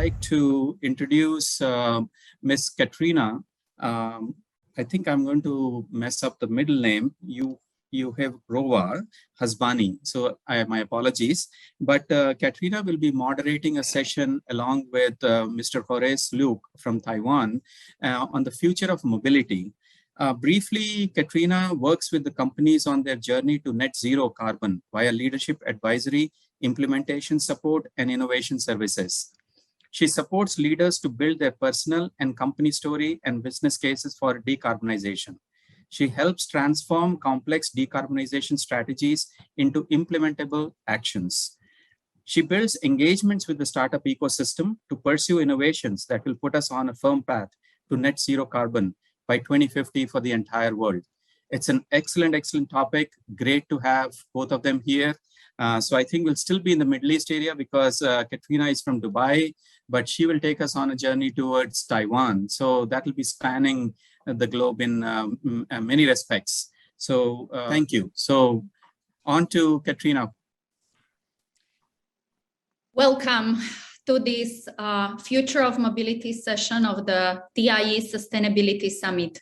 like to introduce Miss Katrina. I think I'm going to mess up the middle name. You have Rova Hasbani, so my apologies. But Katrina will be moderating a session along with Mr. Horace Luke from Taiwan on the future of mobility. Briefly, Katrina works with the companies on their journey to net zero carbon via leadership advisory, implementation support, and innovation services. She supports leaders to build their personal and company story and business cases for decarbonization. She helps transform complex decarbonization strategies into implementable actions. She builds engagements with the startup ecosystem to pursue innovations that will put us on a firm path to net zero carbon by 2050 for the entire world. It's an excellent topic. Great to have both of them here. So I think we'll still be in the Middle East area because Katrina is from Dubai, but she will take us on a journey towards Taiwan. So that will be spanning the globe in many respects. So thank you. So on to Katrina. Welcome to this Future of Mobility session of the TIE Sustainability Summit.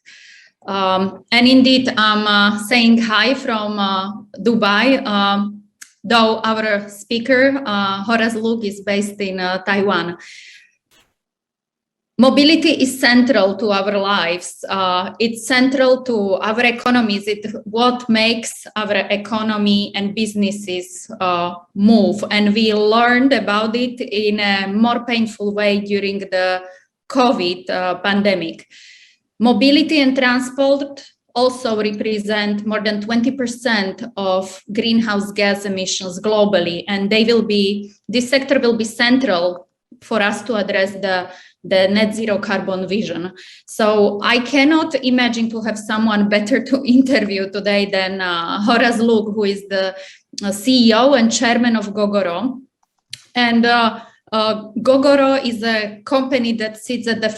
And indeed, I'm saying hi from Dubai, though our speaker, Horace Luke, is based in Taiwan. Mobility is central to our lives. It's central to our economies. It's what makes our economy and businesses move. And we learned about it in a more painful way during the COVID pandemic. Mobility and transport also represent more than 20% of greenhouse gas emissions globally. And this sector will be central for us to address the net zero carbon vision. So I cannot imagine to have someone better to interview today than Horace Luke, who is the CEO and chairman of Gogoro. And Gogoro is a company that sits at the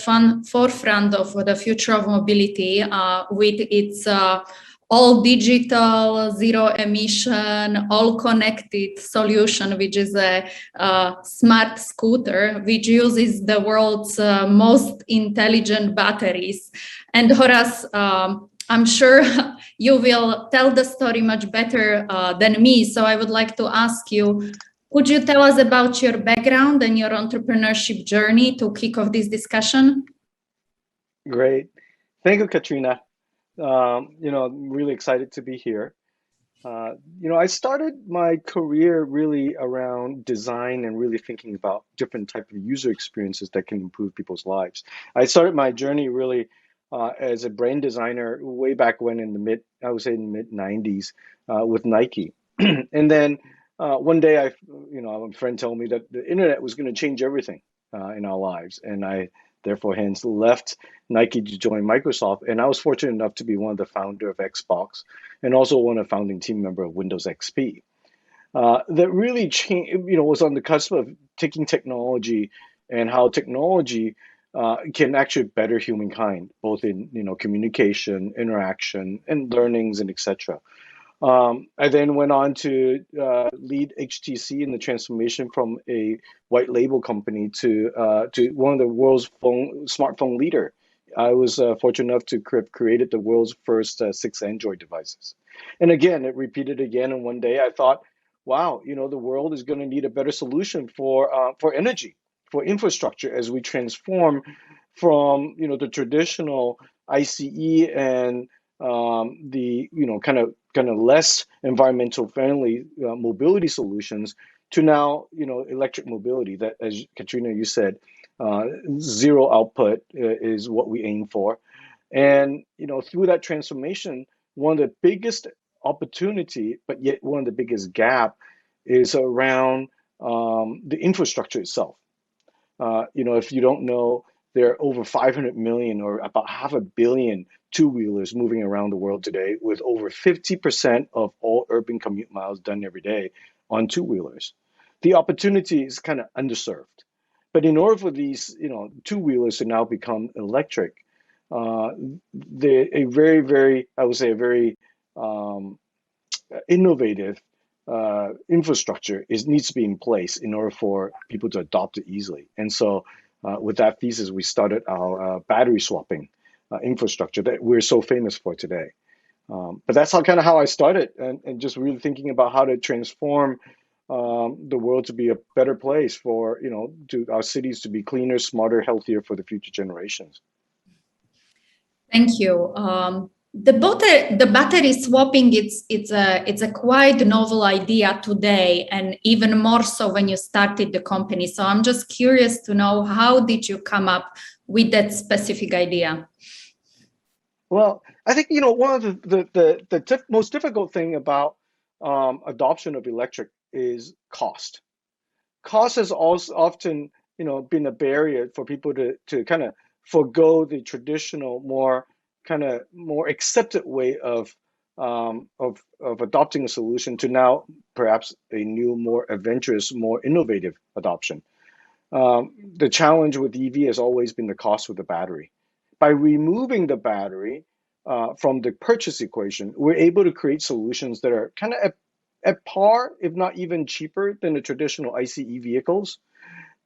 forefront of the future of mobility with its all digital, zero emission, all connected solution, which is a smart scooter, which uses the world's most intelligent batteries. And Horace, I'm sure you will tell the story much better than me. So I would like to ask you, could you tell us about your background and your entrepreneurship journey to kick off this discussion? Great. Thank you, Katrina. I'm really excited to be here. I started my career really around design and really thinking about different type of user experiences that can improve people's lives. I started my journey really as a brand designer way back when in the mid 90s with Nike. And then one day a friend told me that the internet was going to change everything in our lives. And I therefore hence left Nike to join Microsoft. And I was fortunate enough to be one of the founder of Xbox and also one of the founding team member of Windows XP. That really changed, was on the cusp of taking technology and how technology can actually better humankind, both in communication, interaction, and learnings, and etc. I then went on to lead HTC in the transformation from a white label company to one of the world's smartphone leader. I was fortunate enough to have created the world's first 6 Android devices. And again, it repeated again. And one day I thought, wow, the world is going to need a better solution for energy, for infrastructure as we transform from the traditional ICE and the kind of less environmental friendly mobility solutions to now electric mobility that, as Katrina you said, zero output is what we aim for. And through that transformation, one of the biggest opportunity, but yet one of the biggest gap, is around the infrastructure itself. If you don't know, there are over 500 million or about 500 million two-wheelers moving around the world today, with over 50% of all urban commute miles done every day on two-wheelers. The opportunity is kind of underserved. But in order for these, two-wheelers to now become electric, they're a very, very, I would say, a very innovative infrastructure needs to be in place in order for people to adopt it easily. And so with that thesis, we started our battery swapping infrastructure that we're so famous for today. But that's how I started, and just really thinking about how to transform the world to be a better place for, to our cities to be cleaner, smarter, healthier for the future generations. Thank you. The battery swapping, it's a quite novel idea today, and even more so when you started the company. So I'm just curious to know, how did you come up with that specific idea? Well, I think, one of the most difficult thing about adoption of electric is cost. Cost has also often, been a barrier for people to kind of forego the traditional, more accepted way of adopting a solution to now perhaps a new, more adventurous, more innovative adoption. The challenge with EV has always been the cost of the battery. By removing the battery from the purchase equation, we're able to create solutions that are kind of at par, if not even cheaper than the traditional ICE vehicles.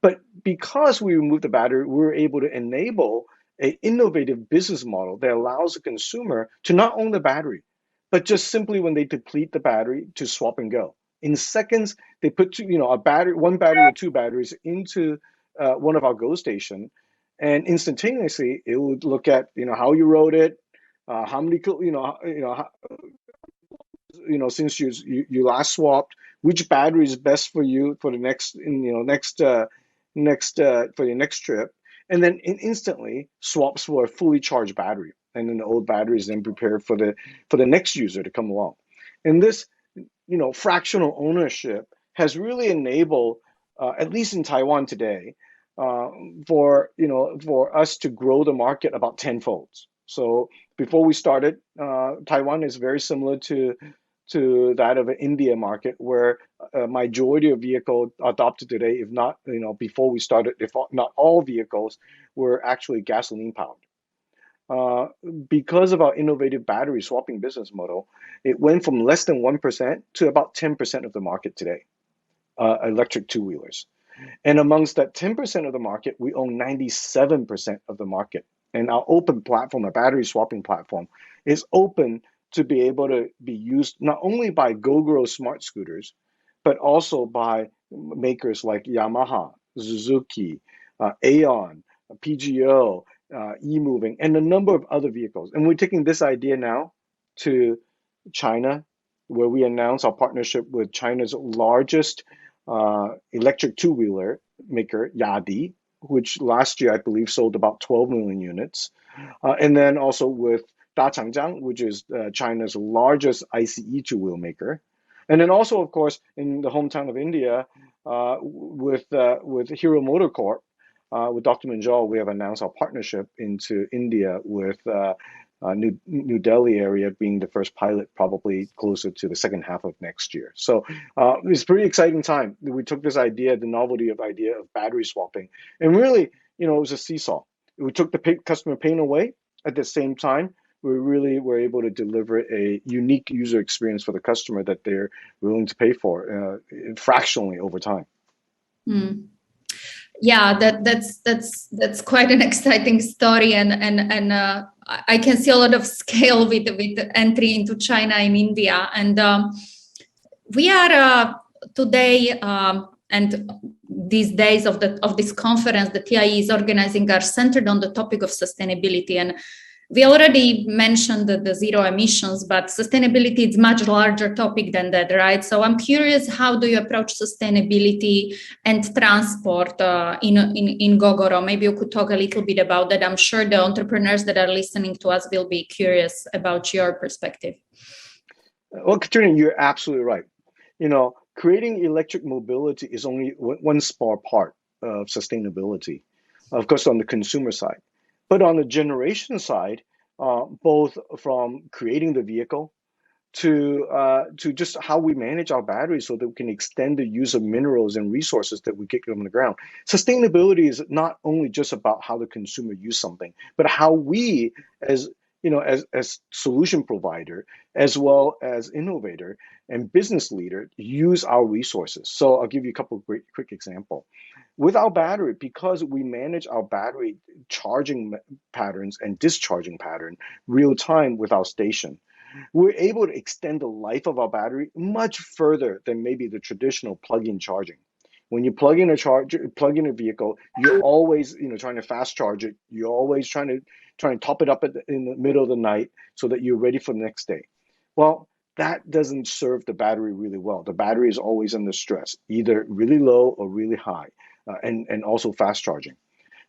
But because we remove the battery, we're able to enable an innovative business model that allows the consumer to not own the battery, but just simply when they deplete the battery to swap and go. In seconds, they put one battery or two batteries into one of our Go station, and instantaneously it would look at how you rode it, how many since you last swapped, which battery is best for you for the for your next trip, and then instantly swaps for a fully charged battery, and then the old battery is then prepared for the next user to come along. And this fractional ownership has really enabled, at least in Taiwan today, for us to grow the market about tenfold. So before we started, Taiwan is very similar to that of an India market, where a majority of vehicles adopted today, if not, before we started, if not all vehicles were actually gasoline powered. Because of our innovative battery swapping business model, it went from less than 1% to about 10% of the market today, electric two-wheelers. And amongst that 10% of the market, we own 97% of the market. And our open platform, our battery swapping platform, is open to be able to be used not only by Gogoro smart scooters, but also by makers like Yamaha, Suzuki, Aeon, PGO, eMoving, and a number of other vehicles. And we're taking this idea now to China, where we announced our partnership with China's largest electric two-wheeler maker, Yadi, which last year I believe sold about 12 million units. And then also with Dachangjiang, which is China's largest ICE two-wheel maker. And then also, of course, in the hometown of India, with Hero MotoCorp, with Dr. Munjal, we have announced our partnership into India with New Delhi area being the first pilot, probably closer to the second half of next year. So it's a pretty exciting time. We took this idea, the novelty of idea of battery swapping, and really, it was a seesaw. We took the customer pain away. At the same time, we really were able to deliver a unique user experience for the customer that they're willing to pay for fractionally over time. Mm. Yeah, that's quite an exciting story, and I can see a lot of scale with the entry into China and India, and we are today and these days of this conference that TIE is organizing are centered on the topic of sustainability. And we already mentioned the zero emissions, but sustainability is a much larger topic than that, right? So I'm curious, how do you approach sustainability and transport in Gogoro? Maybe you could talk a little bit about that. I'm sure the entrepreneurs that are listening to us will be curious about your perspective. Well, Katrina, you're absolutely right. Creating electric mobility is only one small part of sustainability, of course, on the consumer side. But on the generation side, both from creating the vehicle to just how we manage our batteries so that we can extend the use of minerals and resources that we get from the ground. Sustainability is not only just about how the consumer use something, but how we as as solution provider, as well as innovator and business leader, use our resources. So I'll give you a couple of quick example. With our battery, because we manage our battery charging patterns and discharging pattern real time with our station, we're able to extend the life of our battery much further than maybe the traditional plug-in charging. When you plug in a vehicle, you're always, trying to fast charge it. You're always trying to top it up in the middle of the night so that you're ready for the next day. Well, that doesn't serve the battery really well. The battery is always under stress, either really low or really high, and also fast charging.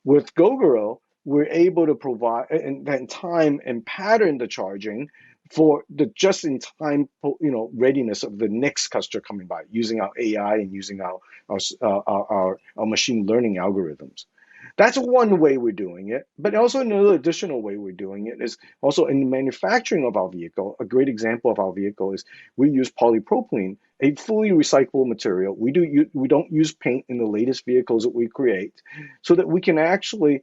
With Gogoro, we're able to provide and time and pattern the charging for the just-in-time, readiness of the next customer coming by, using our AI and using our machine learning algorithms. That's one way we're doing it, but also another additional way we're doing it is also in the manufacturing of our vehicle. A great example of our vehicle is we use polypropylene, a fully recyclable material. We don't use paint in the latest vehicles that we create, so that we can actually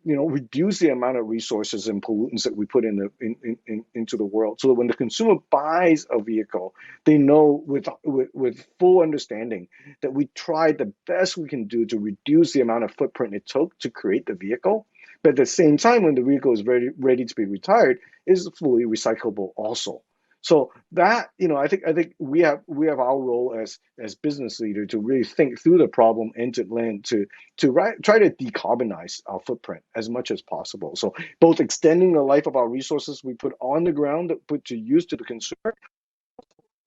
reduce the amount of resources and pollutants that we put into the world, so that when the consumer buys a vehicle, they know with full understanding that we tried the best we can do to reduce the amount of footprint it took to create the vehicle. But at the same time, when the vehicle is ready to be retired, is fully recyclable also. So that, I think we have our role as business leader to really think through the problem end to end to try to decarbonize our footprint as much as possible. So both extending the life of our resources we put on the ground, that put to use to the consumer,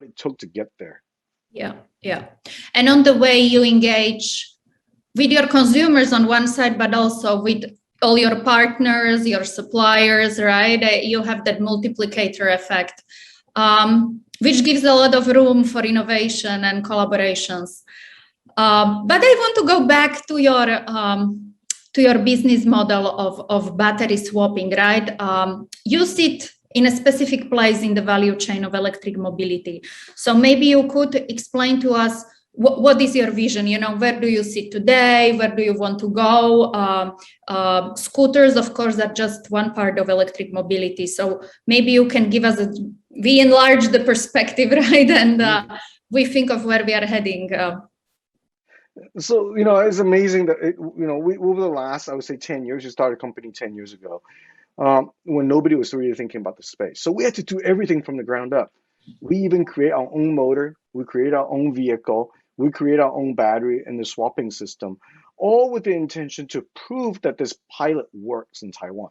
it took to get there. Yeah. And on the way you engage with your consumers on one side, but also with all your partners, your suppliers, right? You have that multiplicator effect. Which gives a lot of room for innovation and collaborations. But I want to go back to your business model of battery swapping, right? You sit in a specific place in the value chain of electric mobility. So maybe you could explain to us what is your vision? Where do you sit today? Where do you want to go? Scooters, of course, are just one part of electric mobility. So maybe you can give us we enlarge the perspective, right? And we think of where we are heading. So, it's amazing that, we over the last, I would say 10 years, we started a company 10 years ago, when nobody was really thinking about the space. So we had to do everything from the ground up. We even create our own motor. We create our own vehicle. We create our own battery and the swapping system, all with the intention to prove that this pilot works in Taiwan.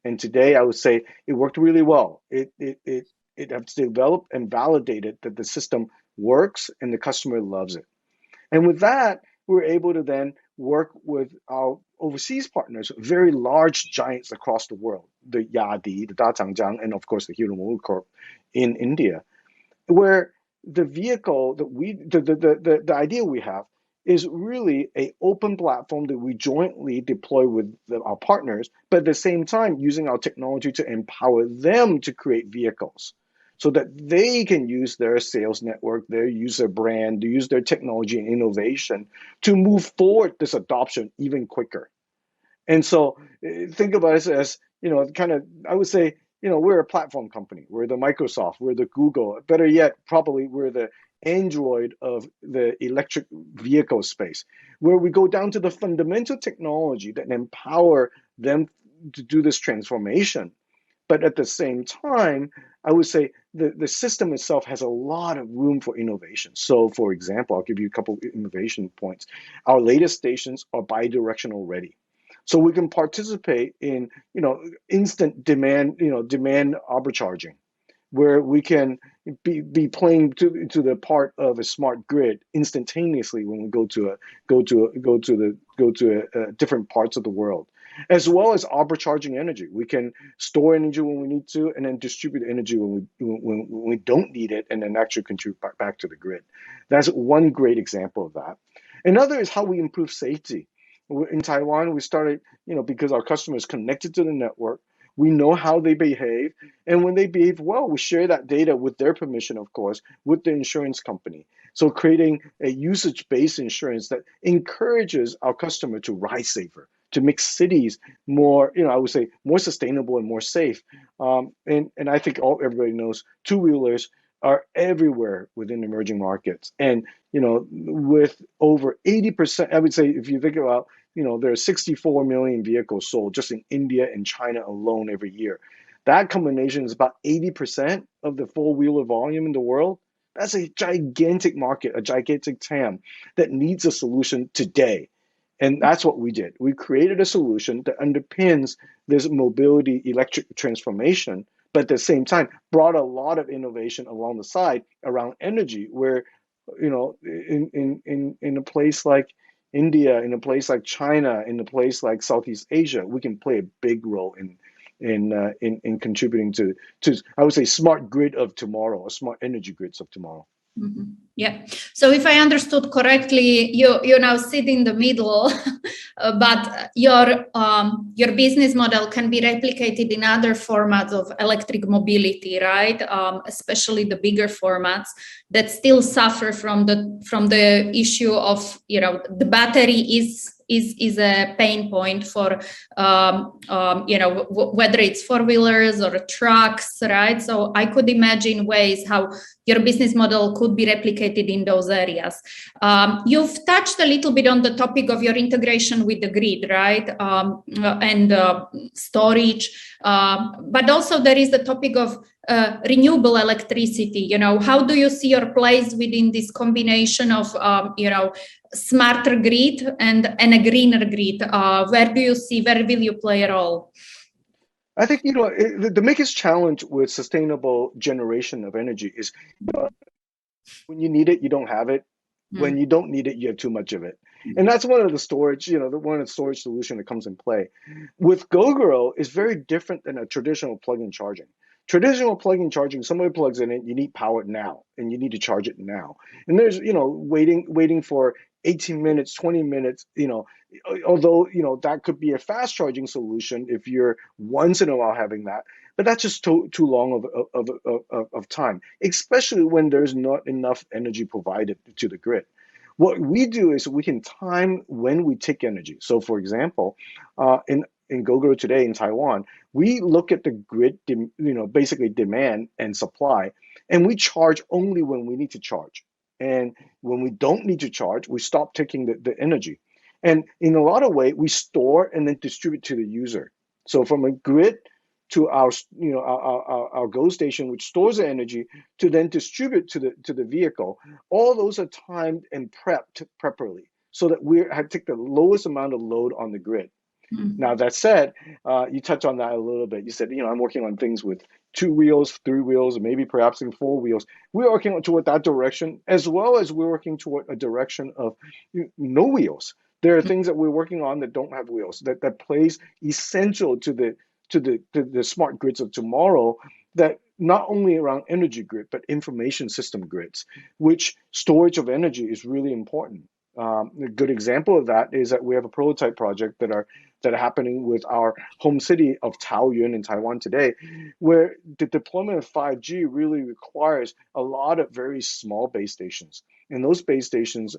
And today, I would say it worked really well. It has developed and validated that the system works and the customer loves it. And with that, we're able to then work with our overseas partners, very large giants across the world, the Yadi, the Dachangjiang, and of course the Hero MotoCorp in India, where the vehicle that the idea we have is really an open platform that we jointly deploy with our partners, but at the same time using our technology to empower them to create vehicles, so that they can use their sales network, their user brand, to use their technology and innovation to move forward this adoption even quicker. And so think about it as, I would say, we're a platform company. We're the Microsoft, we're the Google, better yet, probably we're the Android of the electric vehicle space, where we go down to the fundamental technology that empower them to do this transformation. But at the same time, I would say the system itself has a lot of room for innovation. So for example, I'll give you a couple of innovation points. Our latest stations are bidirectional ready. So we can participate in, instant demand, demand arbitraging, where we can be playing to the part of a smart grid instantaneously when we go to different parts of the world, as well as arbitraging energy. We can store energy when we need to, and then distribute energy when we don't need it, and then actually contribute back to the grid. That's one great example of that. Another is how we improve safety. In Taiwan, we started, because our customers connected to the network, we know how they behave. And when they behave well, we share that data with their permission, of course, with the insurance company. So creating a usage-based insurance that encourages our customer to ride safer, to make cities more, I would say more sustainable and more safe. And I think everybody knows two-wheelers are everywhere within emerging markets. And, with over 80%, I would say, if you think about, there are 64 million vehicles sold just in India and China alone every year. That combination is about 80% of the four-wheeler volume in the world. That's a gigantic market, a gigantic TAM that needs a solution today. And that's what we did. We created a solution that underpins this mobility electric transformation, but at the same time brought a lot of innovation along the side around energy, where, in a place like India, in a place like China, in a place like Southeast Asia, we can play a big role in contributing to I would say smart grid of tomorrow, or smart energy grids of tomorrow. Mm-hmm. Yeah. So if I understood correctly, you now sit in the middle, but your business model can be replicated in other formats of electric mobility, right? Especially the bigger formats that still suffer from the issue of, the battery is a pain point for whether it's four-wheelers or trucks, right? So I could imagine ways how your business model could be replicated in those areas. You've touched a little bit on the topic of your integration with the grid, right? And storage, but also there is the topic of renewable electricity. How do you see your place within this combination of smarter grid and a greener grid? Where will you play a role? I think, the biggest challenge with sustainable generation of energy is when you need it, you don't have it. When you don't need it, you have too much of it. And that's one of the storage, one of the storage solution that comes in play. With Gogoro, it's very different than a traditional plug-in charging. Traditional plug-in charging, somebody plugs in it, you need power now, and you need to charge it now. And there's, waiting for 18 minutes, 20 minutes, although, that could be a fast charging solution if you're once in a while having that, but that's just too long of time, especially when there's not enough energy provided to the grid. What we do is we can time when we take energy. So for example, in Gogoro today in Taiwan, we look at the grid, basically demand and supply, and we charge only when we need to charge. And when we don't need to charge, we stop taking the energy. And in a lot of ways, we store and then distribute to the user. So from a grid to our Go station, which stores the energy, to then distribute to the vehicle, all those are timed and prepped properly so that we take the lowest amount of load on the grid. Mm-hmm. Now, that said, you touched on that a little bit. You said, I'm working on things with 2 wheels, 3 wheels, or maybe perhaps in 4 wheels. We're working toward that direction, as well as we're working toward a direction of no wheels. There are things that we're working on that don't have wheels, that plays essential to the smart grids of tomorrow, that not only around energy grid, but information system grids, which storage of energy is really important. A good example of that is that we have a prototype project that are happening with our home city of Taoyuan in Taiwan today, where the deployment of 5G really requires a lot of very small base stations. And those base stations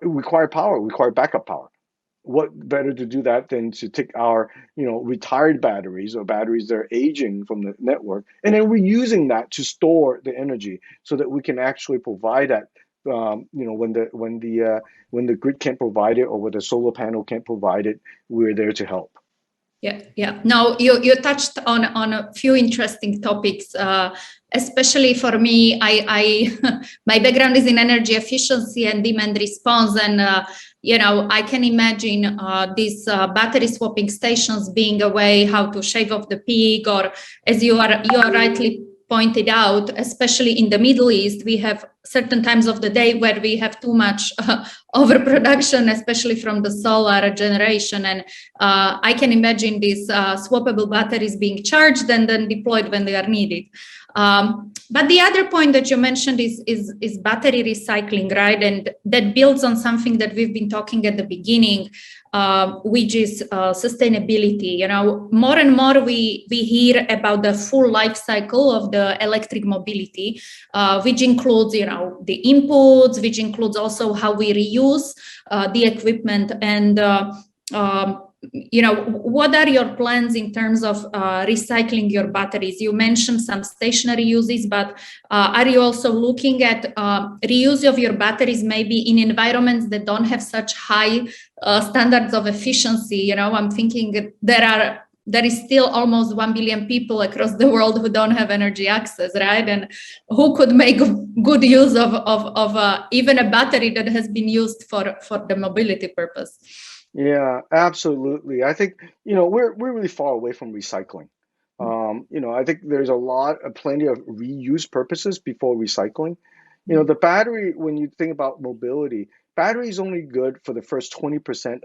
require power, require backup power. What better to do that than to take our retired batteries or batteries that are aging from the network, and then we're using that to store the energy so that we can actually provide that when the grid can't provide it, or when the solar panel can't provide it, we're there to help. Yeah. Now you touched on a few interesting topics, especially for me. I my background is in energy efficiency and demand response, and I can imagine these battery swapping stations being a way how to shave off the peak, or as you are rightly pointed out, especially in the Middle East, we have certain times of the day where we have too much overproduction, especially from the solar generation. And I can imagine these swappable batteries being charged and then deployed when they are needed. But the other point that you mentioned is battery recycling, right? And that builds on something that we've been talking at the beginning, which is sustainability. More and more we hear about the full life cycle of the electric mobility, which includes, the inputs, which includes also how we reuse the equipment. And what are your plans in terms of recycling your batteries? You mentioned some stationary uses, but are you also looking at reuse of your batteries maybe in environments that don't have such high standards of efficiency? I'm thinking there is still almost 1 billion people across the world who don't have energy access, right? And who could make good use of even a battery that has been used for the mobility purpose? Yeah, absolutely. I think, we're really far away from recycling. I think there's plenty of reuse purposes before recycling. The battery, when you think about mobility, battery is only good for the first 20%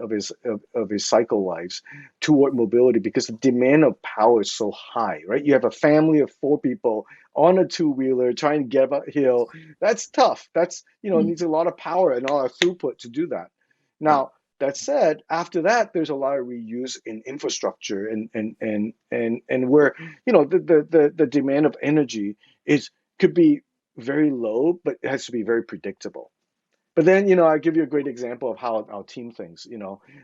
of his cycle lives toward mobility because the demand of power is so high, right? You have a family of 4 people on a two-wheeler trying to get up a hill. That's tough. That's, needs a lot of power and a lot of throughput to do that. Now, that said, after that, there's a lot of reuse in infrastructure and where the demand of energy could be very low, but it has to be very predictable. But then, I give you a great example of how our team thinks.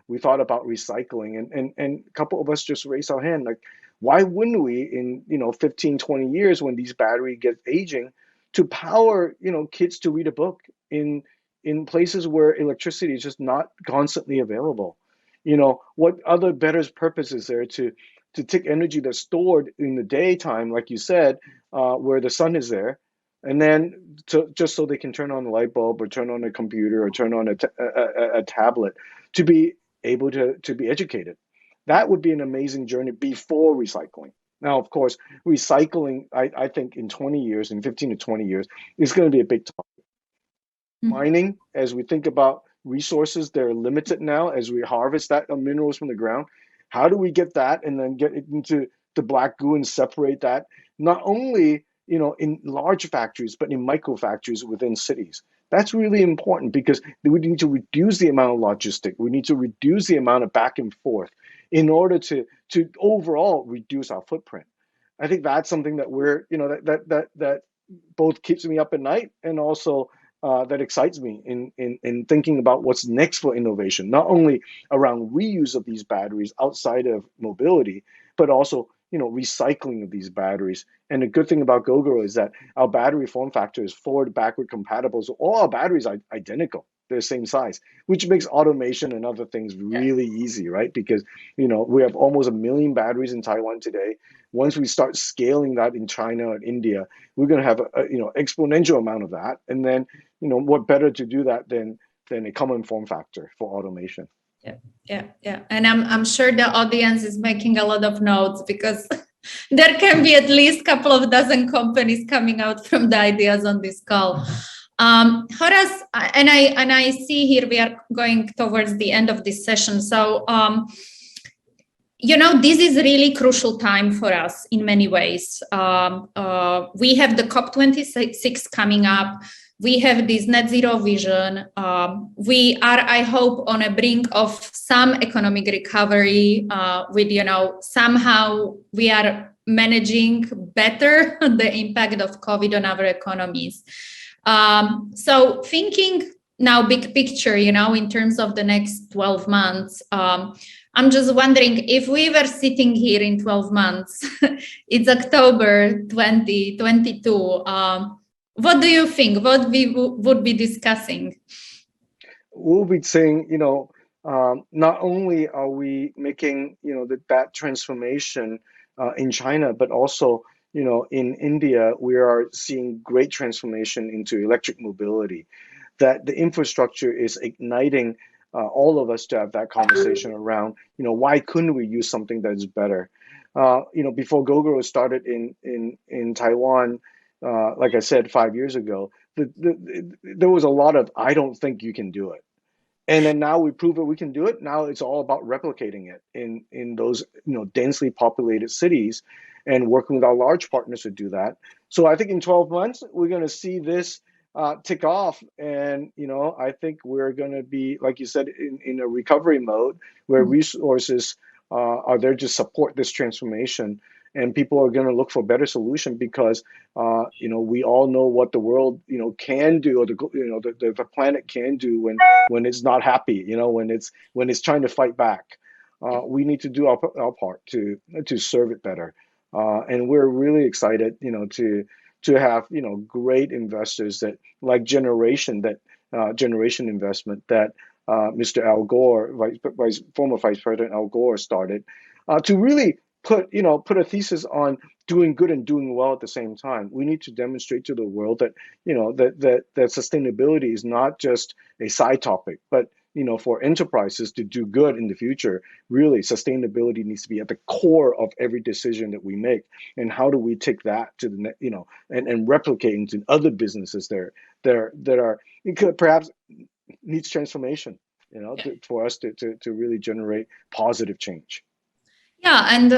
We thought about recycling and a couple of us just raised our hand, like, why wouldn't we in, 15, 20 years when these batteries get aging to power, kids to read a book in places where electricity is just not constantly available? What other better purpose is there to take energy that's stored in the daytime, like you said, where the sun is there, and then just so they can turn on the light bulb or turn on a computer or turn on a tablet to be able to be educated. That would be an amazing journey before recycling. Now, of course, recycling, I think in 20 years, in 15 to 20 years, is going to be a big topic. Mining, as we think about resources, they're limited now as we harvest that minerals from the ground. How do we get that and then get it into the black goo and separate that? Not only in large factories, but in micro factories within cities. That's really important because we need to reduce the amount of logistic. We need to reduce the amount of back and forth in order to overall reduce our footprint. I think that's something that we're, that both keeps me up at night and also that excites me in thinking about what's next for innovation, not only around reuse of these batteries outside of mobility, but also recycling of these batteries. And the good thing about Gogoro is that our battery form factor is forward backward compatible, so all our batteries are identical. They're the same size, which makes automation and other things really easy, right? Because we have almost 1 million batteries in Taiwan today. Once we start scaling that in China and India, we're going to have a exponential amount of that. And then what better to do that than a common form factor for automation. Yeah. And I'm sure the audience is making a lot of notes because there can be at least a couple of dozen companies coming out from the ideas on this call. Horace, and I see here we are going towards the end of this session. So, this is a really crucial time for us in many ways. We have the COP26 coming up. We have this net zero vision. We are, I hope, on a brink of some economic recovery with, somehow we are managing better the impact of COVID on our economies. So thinking now big picture, in terms of the next 12 months, I'm just wondering if we were sitting here in 12 months, it's October 2022, what do you think? What we would be discussing? We'll be saying, not only are we making, that transformation in China, but also, in India, we are seeing great transformation into electric mobility, that the infrastructure is igniting all of us to have that conversation around, why couldn't we use something that is better? Before Gogoro started in Taiwan, like I said, 5 years ago, there was a lot of, I don't think you can do it. And then now we prove that we can do it. Now it's all about replicating it in those densely populated cities and working with our large partners to do that. So I think in 12 months, we're going to see this tick off. And, I think we're going to be, like you said, in a recovery mode where resources are there to support this transformation. And people are going to look for better solution because, we all know what the world, can do, or the planet can do when it's not happy, when it's trying to fight back. we need to do our part to serve it better. And we're really excited, to have, great investors that like Generation Investment that Mr. Al Gore, former Vice President Al Gore started, to really put a thesis on doing good and doing well at the same time. We need to demonstrate to the world that, that sustainability is not just a side topic, but for enterprises to do good in the future, really sustainability needs to be at the core of every decision that we make. And how do we take that to the and replicate into other businesses that are perhaps needs transformation, for us to really generate positive change. Yeah, and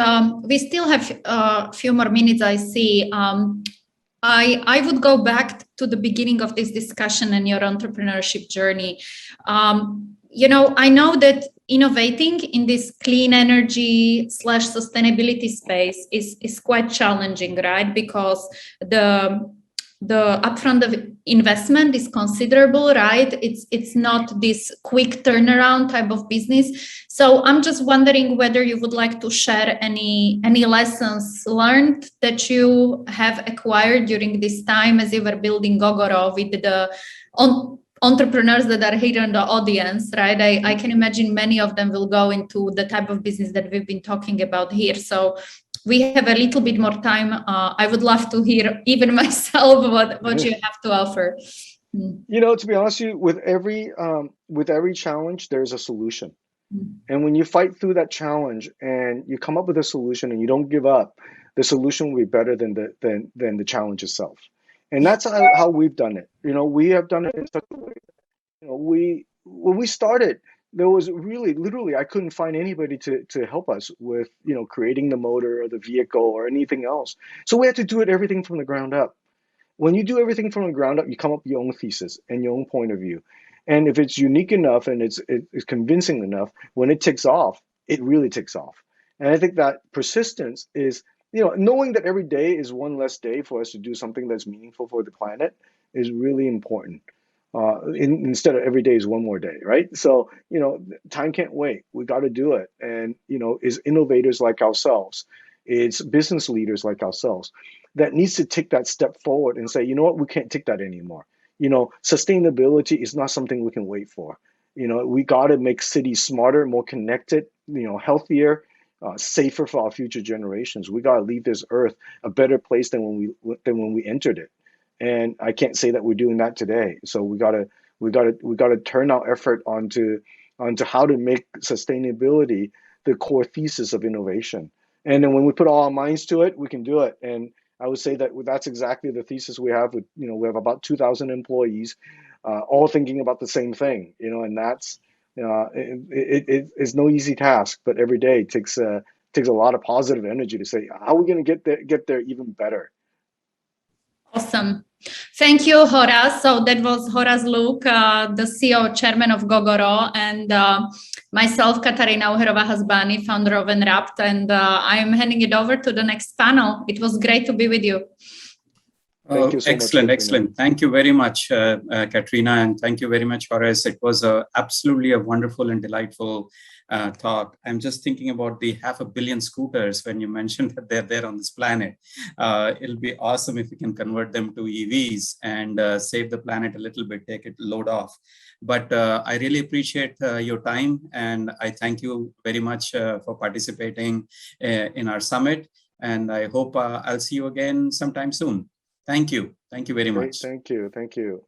we still have a few more minutes, I see. I would go back to the beginning of this discussion and your entrepreneurship journey. I know that innovating in this clean energy / sustainability space is quite challenging, right? Because the upfront of investment is considerable, right? It's not this quick turnaround type of business. So I'm just wondering whether you would like to share any lessons learned that you have acquired during this time as you were building Gogoro with the entrepreneurs that are here in the audience, right? I can imagine many of them will go into the type of business that we've been talking about here. So we have a little bit more time. I would love to hear even myself what you have to offer. To be honest with you, with every challenge, there's a solution. And when you fight through that challenge and you come up with a solution and you don't give up, the solution will be better than the challenge itself. And that's how we've done it. We have done it in such a way. When we started, there was literally, I couldn't find anybody to help us with, creating the motor or the vehicle or anything else. So we had to do everything from the ground up. When you do everything from the ground up, you come up with your own thesis and your own point of view. And if it's unique enough and it's convincing enough, when it takes off, it really takes off. And I think that persistence is, knowing that every day is one less day for us to do something that's meaningful for the planet is really important. Instead of every day is one more day, right? So, time can't wait. We got to do it. And, it's innovators like ourselves, it's business leaders like ourselves that needs to take that step forward and say, you know what, we can't take that anymore. Sustainability is not something we can wait for. We got to make cities smarter, more connected, healthier, safer for our future generations. We got to leave this earth a better place than when we entered it. And I can't say that we're doing that today. So we gotta turn our effort onto how to make sustainability the core thesis of innovation. And then when we put all our minds to it, we can do it. And I would say that that's exactly the thesis we have. We have about 2,000 employees, all thinking about the same thing. And that's it's no easy task, but every day takes a lot of positive energy to say, how are we going to get there even better? Awesome. Thank you, Horace. So that was Horace Luke, the CEO, chairman of Gogoro, and myself, Katarina Uherova-Hazbani, founder of Enwrapped, and I'm handing it over to the next panel. It was great to be with you. Thank you so excellent, much, excellent. Thank you very much, Katrina, and thank you very much, Horace. It was absolutely a wonderful and delightful talk. I'm just thinking about the 500 million scooters when you mentioned that they're there on this planet. It'll be awesome if we can convert them to EVs and save the planet a little bit, take it load off. But I really appreciate your time, and I thank you very much for participating in our summit. And I hope I'll see you again sometime soon. Thank you. Thank you very much. Thank you. Thank you.